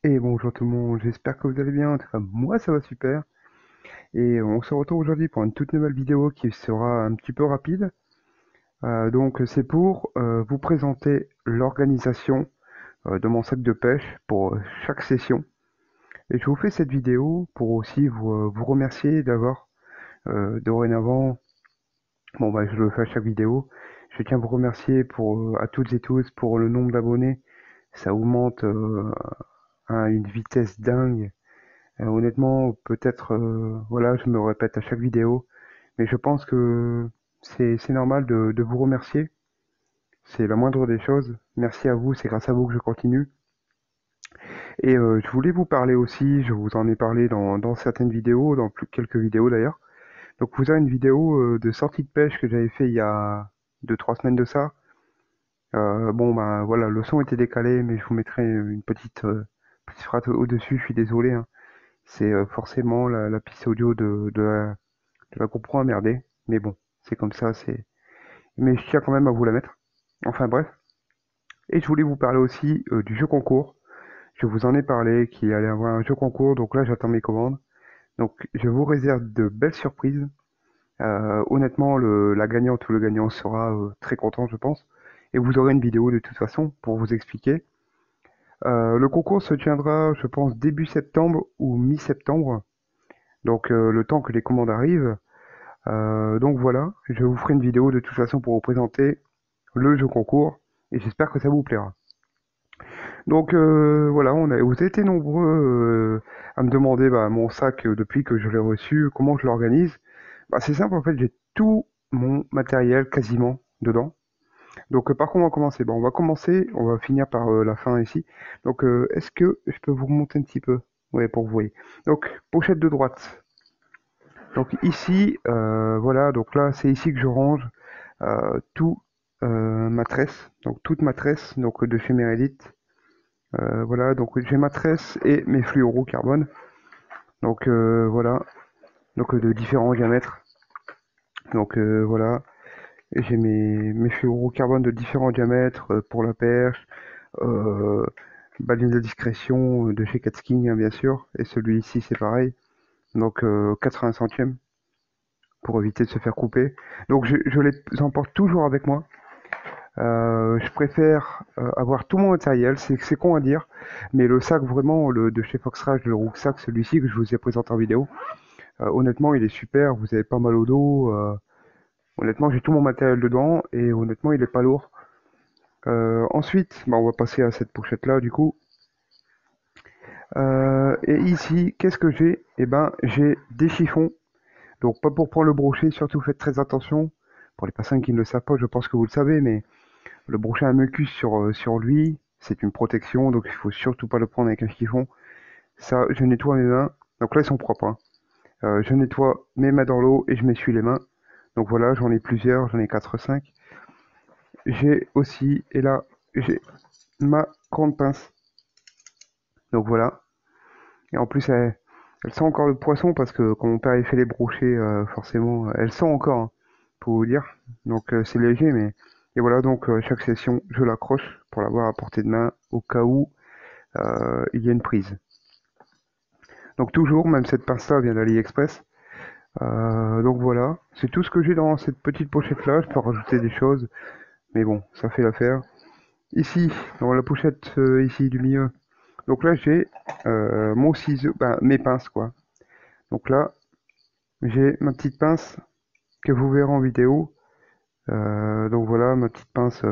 Et bonjour tout le monde, j'espère que vous allez bien. En tout cas, moi ça va super. Et on se retrouve aujourd'hui pour une toute nouvelle vidéo qui sera un petit peu rapide. Donc c'est pour vous présenter l'organisation de mon sac de pêche pour chaque session. Et je vous fais cette vidéo pour aussi vous remercier d'avoir dorénavant, bon bah je le fais à chaque vidéo, je tiens à vous remercier pour à toutes et tous pour le nombre d'abonnés. Ça augmente à une vitesse dingue. Honnêtement, peut-être, voilà, je me répète à chaque vidéo, mais je pense que c'est normal de vous remercier. C'est la moindre des choses. Merci à vous, c'est grâce à vous que je continue. Et je voulais vous parler aussi, je vous en ai parlé dans certaines vidéos, dans quelques vidéos d'ailleurs. Donc vous avez une vidéo de sortie de pêche que j'avais fait il y a 2, 3 semaines de ça. Bon ben voilà, le son était décalé, mais je vous mettrai une petite phrase au-dessus, je suis désolé, hein. C'est forcément la piste audio de la GoPro a merdé, mais bon, c'est comme ça, c'est. Mais je tiens quand même à vous la mettre. Enfin bref. Et je voulais vous parler aussi du jeu concours. Je vous en ai parlé qu'il allait y avoir un jeu concours, donc là j'attends mes commandes. Donc je vous réserve de belles surprises. Honnêtement, la gagnante ou le gagnant sera très content, je pense. Et vous aurez une vidéo de toute façon pour vous expliquer. Le concours se tiendra, je pense, début septembre ou mi-septembre. Donc le temps que les commandes arrivent. Donc voilà, je vous ferai une vidéo de toute façon pour vous présenter le jeu concours et j'espère que ça vous plaira. Donc voilà, vous avez été nombreux à me demander bah, mon sac depuis que je l'ai reçu, comment je l'organise. Bah, c'est simple en fait, j'ai tout mon matériel quasiment dedans. Donc par quoi on va commencer? Bon, on va commencer, on va finir par la fin ici. Donc est-ce que je peux vous remonter un petit peu? Ouais, pour que vous voyez. Donc pochette de droite. Donc ici, voilà, donc là c'est ici que je range tout ma tresse, donc toute ma tresse donc de chez Meredith. Voilà, donc j'ai ma tresse et mes fluorocarbone. Donc voilà, donc de différents diamètres. Donc voilà, j'ai mes fluorocarbone de différents diamètres pour la perche, euh, baline de discrétion de chez Catsking hein, bien sûr, et celui-ci c'est pareil. Donc 80 centièmes pour éviter de se faire couper. Donc je les emporte toujours avec moi. Je préfère avoir tout mon matériel, c'est con à dire, mais le sac vraiment, de chez Foxrage, le rucksack, celui-ci que je vous ai présenté en vidéo, honnêtement il est super, vous avez pas mal au dos, honnêtement j'ai tout mon matériel dedans et honnêtement il est pas lourd. Ensuite, bah, on va passer à cette pochette là du coup. Et ici, qu'est-ce que j'ai? Eh ben j'ai des chiffons, donc pas pour prendre le brochet, surtout faites très attention. Pour les personnes qui ne le savent pas, je pense que vous le savez, mais le brochet à mucus sur lui, c'est une protection, donc il faut surtout pas le prendre avec un chiffon. Ça, je nettoie mes mains. Donc là, ils sont propres, hein. Je nettoie mes mains dans l'eau et je m'essuie les mains. Donc voilà, j'en ai plusieurs, j'en ai 4, 5. J'ai aussi, et là, j'ai ma grande pince. Donc voilà. Et en plus, elle sent encore le poisson parce que quand mon père il fait les brochets, forcément, elle sent encore, hein, pour vous dire. Donc c'est léger, mais et voilà. Donc chaque session, je l'accroche pour l'avoir à portée de main au cas où il y a une prise. Donc toujours, même cette pince-là vient d'AliExpress. Donc voilà, c'est tout ce que j'ai dans cette petite pochette-là. Je peux rajouter des choses, mais bon, ça fait l'affaire. Ici, dans la pochette ici du milieu, donc là j'ai mon ciseau, ben, mes pinces quoi. Donc là, j'ai ma petite pince que vous verrez en vidéo. Donc voilà, ma petite pince,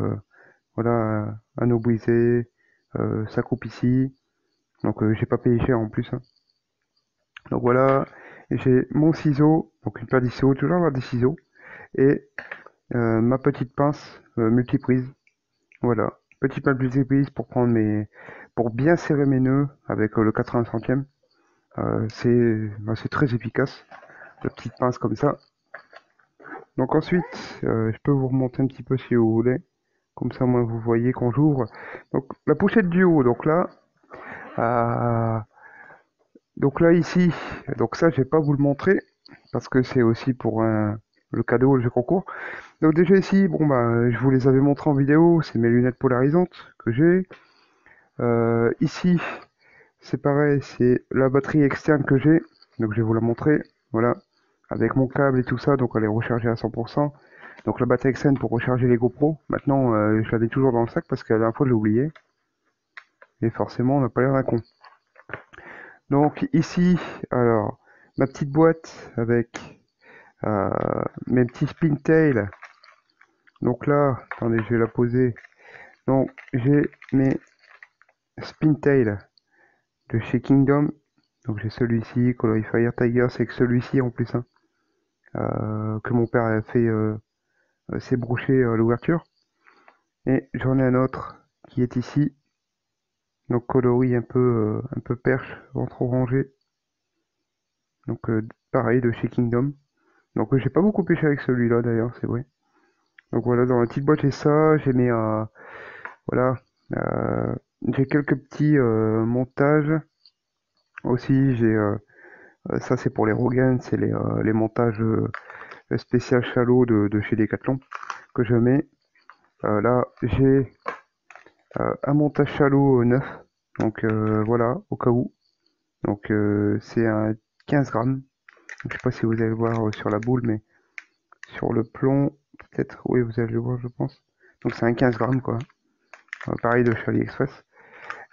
voilà, anneau brisé, ça coupe ici. Donc j'ai pas payé cher en plus, hein. Donc voilà, j'ai mon ciseau, donc une paire de ciseaux, toujours avoir des ciseaux, et ma petite pince multiprise. Voilà, petite pince multiprise pour pour bien serrer mes nœuds avec le 80 centièmes. C'est très efficace, la petite pince comme ça. Donc ensuite, je peux vous remonter un petit peu si vous voulez. Comme ça, moi, vous voyez quand j'ouvre. Donc la pochette du haut, euh, donc là ici, donc ça, je vais pas vous le montrer parce que c'est aussi pour le cadeau, le jeu concours. Donc déjà ici, bon bah, je vous les avais montrés en vidéo, c'est mes lunettes polarisantes que j'ai. Ici, c'est pareil, c'est la batterie externe que j'ai, donc je vais vous la montrer, voilà, avec mon câble et tout ça, donc elle est rechargée à 100%. Donc la batterie externe pour recharger les GoPro, maintenant je l'avais toujours dans le sac parce que la dernière fois je l'ai oublié, et forcément on n'a pas l'air d'un con. Donc ici, alors, ma petite boîte avec euh, mes petits Spintail. Donc là, attendez, je vais la poser. Donc j'ai mes Spintail de chez Kingdom. Donc j'ai celui-ci, Coloris Fire Tiger, c'est que celui-ci en plus, hein, que mon père a fait s'est broché l'ouverture. Et j'en ai un autre qui est ici, donc coloris un peu perche, ventre orangé. Donc pareil de chez Kingdom. Donc j'ai pas beaucoup pêché avec celui-là d'ailleurs, c'est vrai. Donc voilà, dans la petite boîte j'ai ça, j'ai mes voilà, euh, j'ai quelques petits montages. Aussi j'ai ça c'est pour les Rogan, c'est les montages spécial Shallow de chez Decathlon que je mets. Là j'ai un montage Shallow neuf, donc voilà, au cas où. Donc c'est un 15 grammes. Donc, je sais pas si vous allez le voir sur la boule, mais sur le plomb, peut-être, oui, vous allez le voir, je pense. Donc c'est un 15 grammes, quoi. Pareil de chez AliExpress.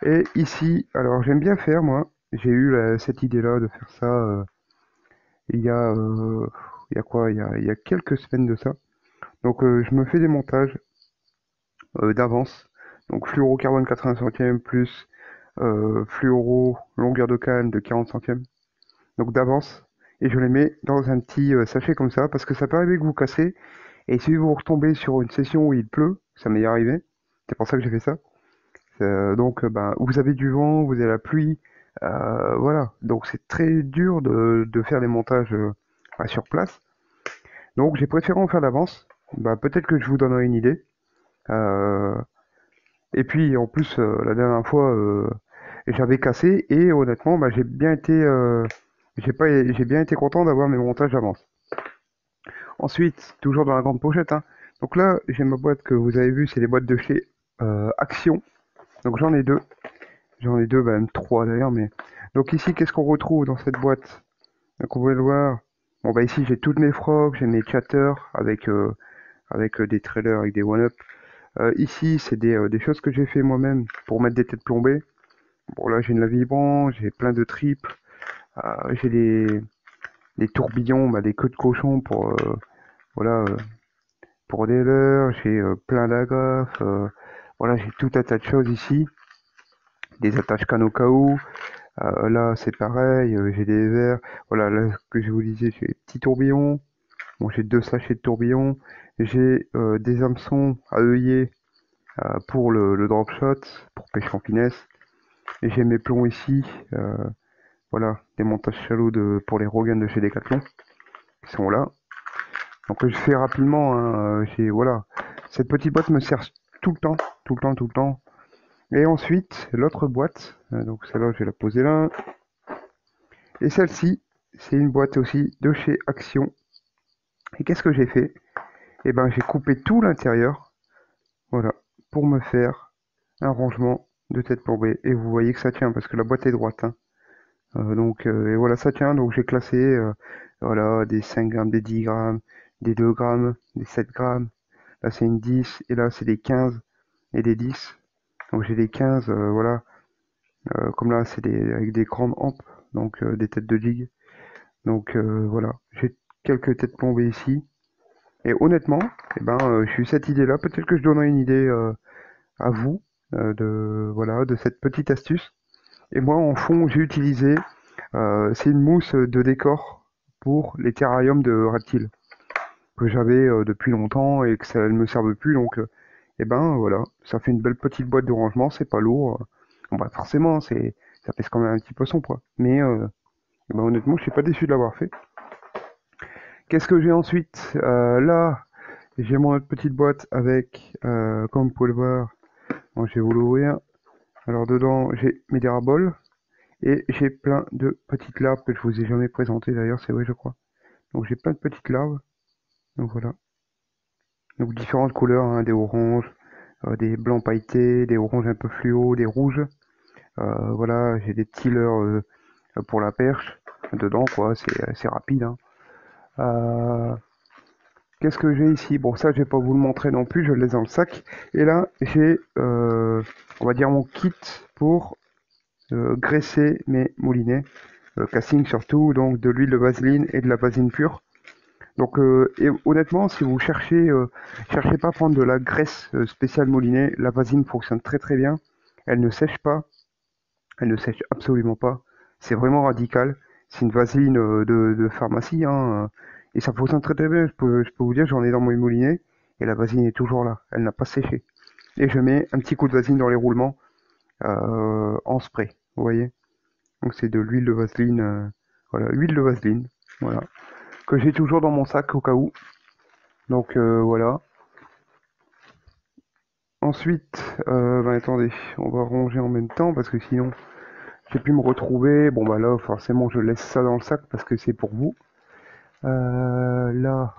Et ici, alors j'aime bien faire, moi, j'ai eu cette idée-là de faire ça il y a, il y a quoi, il y a quelques semaines de ça. Donc je me fais des montages d'avance. Donc fluorocarbone 80 centièmes plus fluoro longueur de canne de 40 centièmes. Donc d'avance. Et je les mets dans un petit sachet comme ça, parce que ça peut arriver que vous cassez. Et si vous retombez sur une session où il pleut, ça m'est arrivé. C'est pour ça que j'ai fait ça. Donc ben, vous avez du vent, vous avez la pluie. Voilà. Donc c'est très dur de faire les montages sur place. Donc j'ai préféré en faire d'avance. Bah, peut-être que je vous donnerai une idée. Euh, et puis en plus, la dernière fois, j'avais cassé et honnêtement, bah, j'ai bien été content d'avoir mes montages d'avance. Ensuite, toujours dans la grande pochette, hein. Donc là, j'ai ma boîte que vous avez vue, c'est les boîtes de chez Action. Donc j'en ai deux. J'en ai deux, bah, même trois d'ailleurs, mais. Donc ici, qu'est-ce qu'on retrouve dans cette boîte? Donc on va le voir. Bon bah ici j'ai toutes mes frogs, j'ai mes chatters avec des trailers, avec des one-up. Ici c'est des choses que j'ai fait moi-même pour mettre des têtes plombées. Bon là j'ai une la vibrant, j'ai plein de tripes, j'ai des tourbillons, bah, des queues de cochon voilà, pour des leurres, j'ai plein d'agrafes, voilà, j'ai tout un tas de choses ici, des attaches canne au cas où, là c'est pareil, j'ai des verres, voilà, là ce que je vous disais, j'ai des petits tourbillons, bon j'ai deux sachets de tourbillons, j'ai des hameçons à œillet pour le drop shot, pour pêche en finesse, et j'ai mes plombs ici, voilà, des montages shallow pour les Rogan de chez Decathlon, qui sont là. Donc je fais rapidement, hein, voilà, cette petite boîte me sert tout le temps, tout le temps, tout le temps. Et ensuite, l'autre boîte, donc celle-là, je vais la poser là. Et celle-ci, c'est une boîte aussi de chez Action. Et qu'est-ce que j'ai fait? Eh ben, j'ai coupé tout l'intérieur, voilà, pour me faire un rangement de tête plombée. Et vous voyez que ça tient, parce que la boîte est droite, hein. Donc, et voilà, ça tient. Donc, j'ai classé, voilà, des 5 grammes, des 10 grammes, des 2 grammes, des 7 grammes. Là, c'est une 10, et là, c'est des 15 et des 10. Donc, j'ai des 15, voilà. Comme là, c'est avec des grandes hampes, donc des têtes de jig. Donc voilà, j'ai quelques têtes plombées ici. Et honnêtement, eh ben, j'ai eu cette idée-là. Peut-être que je donnerai une idée à vous voilà, de cette petite astuce. Et moi, en fond, j'ai utilisé, c'est une mousse de décor pour les terrariums de reptiles que j'avais depuis longtemps et que ça ne me serve plus. Donc, eh ben voilà, ça fait une belle petite boîte de rangement. C'est pas lourd. Bon, bah forcément, ça pèse quand même un petit peu son poids. Mais eh ben, honnêtement, je suis pas déçu de l'avoir fait. Qu'est-ce que j'ai ensuite? Là, j'ai mon autre petite boîte avec, comme vous pouvez le voir, bon, je vais vous l'ouvrir. Alors dedans, j'ai mes déraboles et j'ai plein de petites larves que je vous ai jamais présentées d'ailleurs, c'est vrai, je crois. Donc j'ai plein de petites larves. Donc voilà. Donc différentes couleurs, hein, des oranges, des blancs pailletés, des oranges un peu fluo, des rouges. Voilà, j'ai des petits leurres pour la perche dedans, quoi. C'est rapide, hein. Euh, Qu'est-ce que j'ai ici? Bon, ça, je vais pas vous le montrer non plus, je le laisse dans le sac. Et là, j'ai, on va dire, mon kit pour graisser mes moulinets. Casting surtout, donc de l'huile de vaseline et de la vaseline pure. Donc, et honnêtement, si vous cherchez pas à prendre de la graisse spéciale moulinet, la vaseline fonctionne très très bien. Elle ne sèche pas, elle ne sèche absolument pas. C'est vraiment radical. C'est une vaseline de pharmacie, hein, et ça fonctionne très très bien. Je peux vous dire, j'en ai dans mon moulinet et la vaseline est toujours là. Elle n'a pas séché. Et je mets un petit coup de vaseline dans les roulements en spray. Vous voyez? Donc c'est de l'huile de vaseline. Voilà, huile de vaseline. Voilà. Que j'ai toujours dans mon sac au cas où. Donc voilà. Ensuite, bah, attendez, on va ranger en même temps parce que sinon j'ai pu me retrouver. Bon bah là forcément je laisse ça dans le sac parce que c'est pour vous. Là,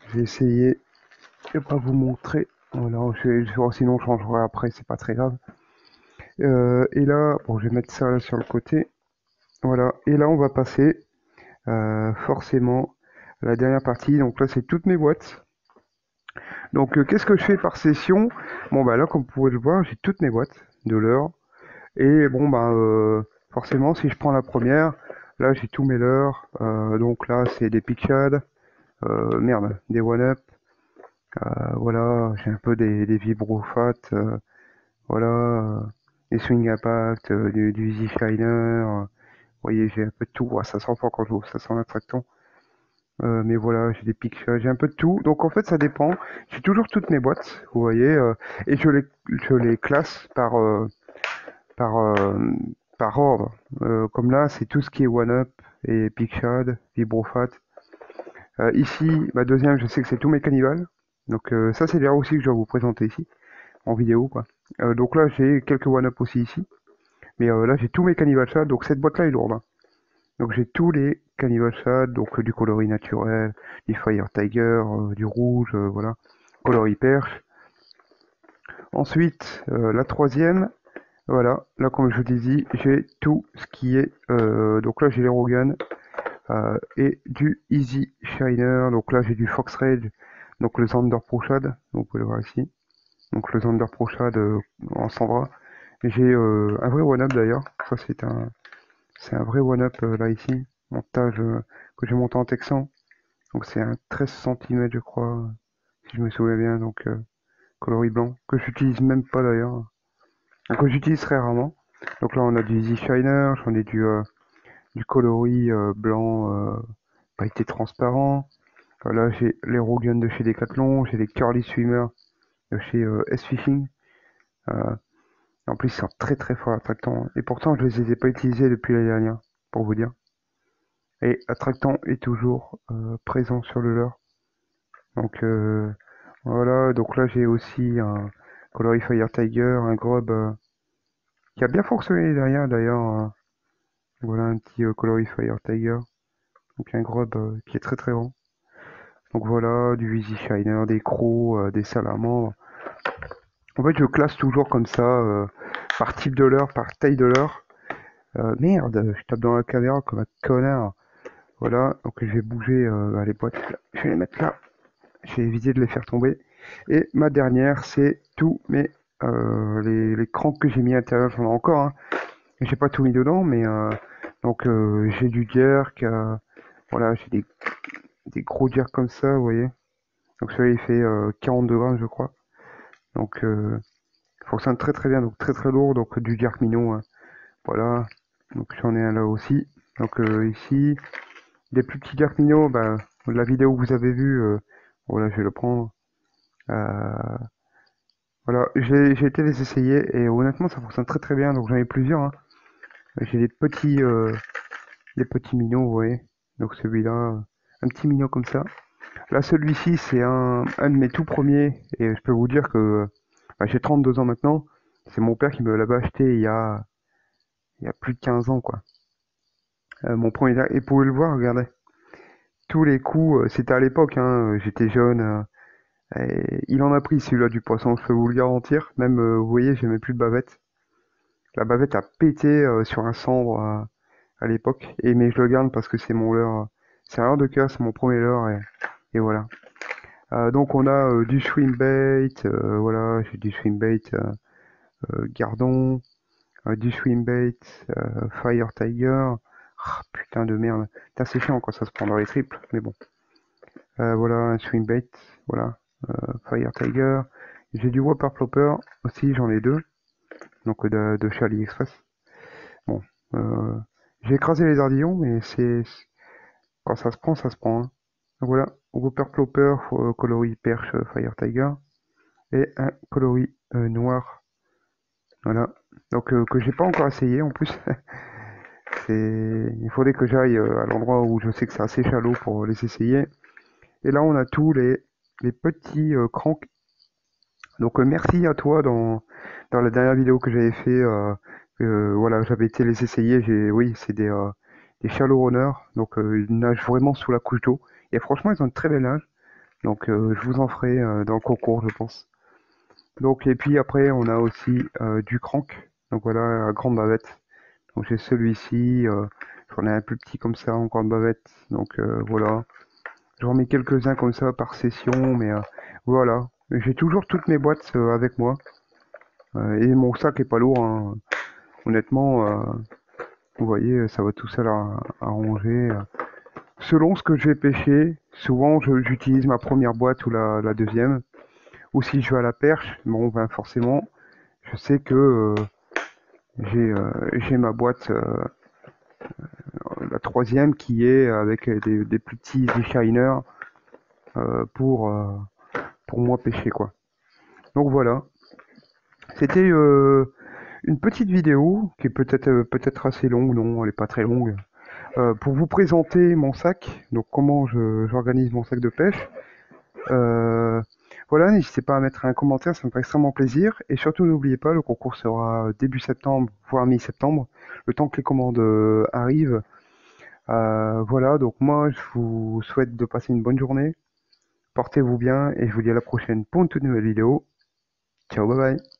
j'ai essayé de pas vous montrer. Voilà, sinon je changerai après, c'est pas très grave. Et là, bon, je vais mettre ça là sur le côté. Voilà, et là on va passer forcément à la dernière partie. Donc là, c'est toutes mes boîtes. Donc qu'est-ce que je fais par session? Bon bah là, comme vous pouvez le voir, j'ai toutes mes boîtes de l'heure. Et bon bah forcément, si je prends la première, là j'ai tous mes leurres. Donc là, c'est des Picshad, merde, des One-Up. Voilà, j'ai un peu des Vibrofat, voilà, des Swing Impact, du Easy Shiner. Vous voyez, j'ai un peu de tout. Ouais, ça sent fort quand j'ouvre, ça sent l'attractant. Mais voilà, j'ai des Picshad, j'ai un peu de tout. Donc en fait, ça dépend. J'ai toujours toutes mes boîtes, vous voyez, et je les classe par, euh, par ordre. Comme là, c'est tout ce qui est One-Up et Picshad, Vibrofat. Ici, ma deuxième, je sais que c'est tous mes cannibales. Donc ça, c'est là aussi que je dois vous présenter ici, en vidéo, quoi. Donc là, j'ai quelques One-Up aussi ici. Mais là, j'ai tous mes cannibales chat, donc cette boîte-là est lourde, hein. Donc j'ai tous les cannibales chat, donc du coloris naturel, du Fire Tiger, du rouge, voilà. Coloris perche. Ensuite, la troisième, voilà, là comme je vous disais, j'ai tout ce qui est... donc là j'ai les Rogan et du Easy Shiner, donc là j'ai du Fox Rage, donc le Zander Pro Shad, donc vous pouvez le voir ici. Donc le Zander Pro Shad en 100 bras. J'ai un vrai one-up d'ailleurs, ça c'est un vrai one-up là ici, montage que j'ai monté en Texan. Donc c'est un 13 cm je crois, si je me souviens bien, donc coloris blanc, que j'utilise même pas d'ailleurs, que j'utilise très rarement. Donc là on a du Easy Shiner, j'en ai du coloris blanc pailleté transparent. Là j'ai les Rogan de chez Decathlon, j'ai les Curly Swimmer de chez S-Fishing. Euh, En plus ils sont très très forts attractants. Et pourtant je les ai pas utilisés depuis l'année dernière, pour vous dire. Et attractant est toujours présent sur le leurre. Donc voilà, donc là j'ai aussi un coloris Fire Tiger, un grub qui a bien fonctionné derrière d'ailleurs. Voilà un petit coloris Fire Tiger. Donc un grub qui est très très grand. Donc voilà, du Easy Shiner, des crocs, des salamandres. En fait, je classe toujours comme ça, par type de leurre, par taille de leurre. Merde, je tape dans la caméra comme un connard. Voilà, donc je vais bouger les boîtes. Je vais les mettre là. Je vais éviter de les faire tomber. Et ma dernière, c'est tous les crampes que j'ai mis à l'intérieur. J'en ai encore, hein. J'ai pas tout mis dedans, mais donc j'ai du jerk. Voilà, j'ai des gros jerks comme ça, vous voyez. Donc celui-là, il fait 42 grammes, je crois. Donc il fonctionne très très bien, donc très très lourd. Donc du jerk mignon, hein. Voilà. Donc j'en ai un là aussi. Donc ici, des plus petits jerk mignons, bah, la vidéo que vous avez vue, voilà, je vais le prendre. Euh, voilà, j'ai été les essayer et honnêtement ça fonctionne très très bien. Donc j'en ai plusieurs, hein. J'ai des petits mignons, vous voyez. Donc celui-là, un petit mignon comme ça. Là celui-ci c'est un de mes tout premiers et je peux vous dire que bah, j'ai 32 ans maintenant. C'est mon père qui me l'avait acheté il y a plus de 15 ans quoi. Mon premier et vous pouvez le voir, regardez. Tous les coups, c'était à l'époque, hein, j'étais jeune. Et il en a pris celui-là du poisson, je peux vous le garantir. Même, vous voyez, j'ai même plus de bavette. La bavette a pété sur un cendre à l'époque. Mais je le garde parce que c'est mon leurre. C'est un leurre de cœur, c'est mon premier leurre. Et voilà. Donc on a du swim bait. Voilà, j'ai du swim bait Gardon. Du swim bait Fire Tiger. Ah, putain de merde. Putain, c'est chiant quand ça se prend dans les triples. Mais bon. Voilà, un swim bait. Voilà. Fire Tiger. J'ai du Whopper Plopper aussi, j'en ai deux. Donc de chez AliExpress. Bon, euh, j'ai écrasé les ardillons, mais quand ça se prend, ça se prend, hein. Donc voilà, Whopper Plopper, coloris perche Fire Tiger, et un coloris noir. Voilà. Donc que j'ai pas encore essayé en plus. Il faudrait que j'aille à l'endroit où je sais que c'est assez chalot pour les essayer. Et là, on a tous les petits cranks. Donc merci à toi dans la dernière vidéo que j'avais fait. Voilà, j'avais été les essayer. Oui, c'est des shallow runners. Donc ils nagent vraiment sous la couche d'eau. Et franchement, ils ont une très belle nage. Donc je vous en ferai dans le concours, je pense. Donc et puis après, on a aussi du crank. Donc voilà, à grande bavette. Donc j'ai celui-ci. J'en ai un plus petit comme ça en grande bavette. Donc voilà. J'en mets quelques-uns comme ça par session, mais voilà. J'ai toujours toutes mes boîtes avec moi. Et mon sac est pas lourd, hein. Honnêtement, vous voyez, ça va tout seul à ranger. Selon ce que je vais pêcher, souvent j'utilise ma première boîte ou la deuxième. Ou si je vais à la perche, bon ben forcément, je sais que j'ai ma boîte, la troisième, qui est avec des plus petits shiners euh, pour, euh, pour moi pêcher quoi. Donc voilà, c'était une petite vidéo qui est peut-être assez longue, non, elle est pas très longue. Pour vous présenter mon sac, donc comment j'organise mon sac de pêche. Euh, voilà, n'hésitez pas à mettre un commentaire, ça me fait extrêmement plaisir. Et surtout, n'oubliez pas, le concours sera début septembre, voire mi-septembre, le temps que les commandes arrivent. Voilà, donc moi, je vous souhaite de passer une bonne journée. Portez-vous bien et je vous dis à la prochaine pour une toute nouvelle vidéo. Ciao, bye bye.